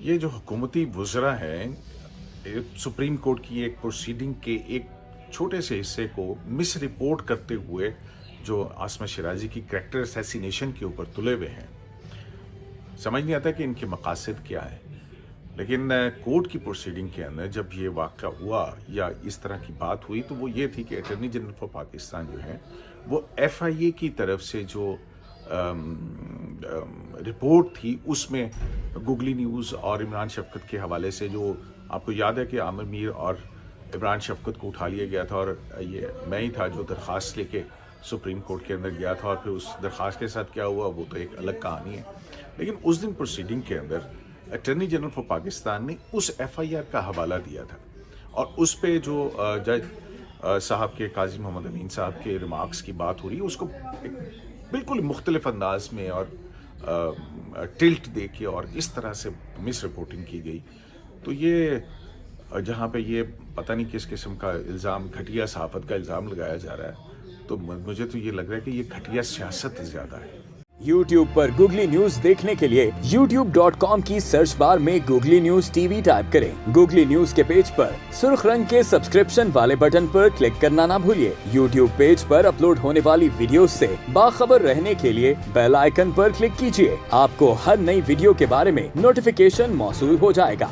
یہ جو حکومتی وزراء ہیں سپریم کورٹ کی ایک پروسیڈنگ کے ایک چھوٹے سے حصے کو مس رپورٹ کرتے ہوئے جو عاصمہ شیرازی کی کریکٹر اسیسینیشن کے اوپر تلے ہوئے ہیں، سمجھ نہیں آتا کہ ان کے مقاصد کیا ہیں. لیکن کورٹ کی پروسیڈنگ کے اندر جب یہ واقعہ ہوا یا اس طرح کی بات ہوئی تو وہ یہ تھی کہ اٹارنی جنرل فار پاکستان جو ہے وہ ایف آئی اے کی طرف سے جو رپورٹ تھی اس میں گوگلی نیوز اور عمران شفقت کے حوالے سے، جو آپ کو یاد ہے کہ عامر میر اور عمران شفقت کو اٹھا لیا گیا تھا اور یہ میں ہی تھا جو درخواست لے کے سپریم کورٹ کے اندر گیا تھا، اور پھر اس درخواست کے ساتھ کیا ہوا وہ تو ایک الگ کہانی ہے. لیکن اس دن پروسیڈنگ کے اندر اٹارنی جنرل فار پاکستان نے اس ایف آئی آر کا حوالہ دیا تھا، اور اس پہ جو جج صاحب کے قاضی محمد امین صاحب کے ریمارکس کی بات ہو رہی ہے اس کو بالکل مختلف انداز میں اور ٹلٹ دے کے اور اس طرح سے مس رپورٹنگ کی گئی. تو یہ جہاں پہ یہ پتہ نہیں کس قسم کا الزام، گھٹیا صحافت کا الزام لگایا جا رہا ہے، تو مجھے تو یہ لگ رہا ہے کہ یہ گھٹیا سیاست زیادہ ہے. YouTube پر گوگلی نیوز دیکھنے کے لیے youtube.com کی سرچ بار میں googly news T V type کریں. گوگلی نیوز کے پیج پر سرخ رنگ کے سبسکرپشن والے بٹن پر کلک کرنا نہ بھولیے. YouTube پیج پر اپلوڈ ہونے والی ویڈیوز سے باخبر رہنے کے لیے بیل آئیکن پر کلک کیجیے. آپ کو ہر نئی ویڈیو کے بارے میں نوٹیفیکیشن موصول ہو جائے گا.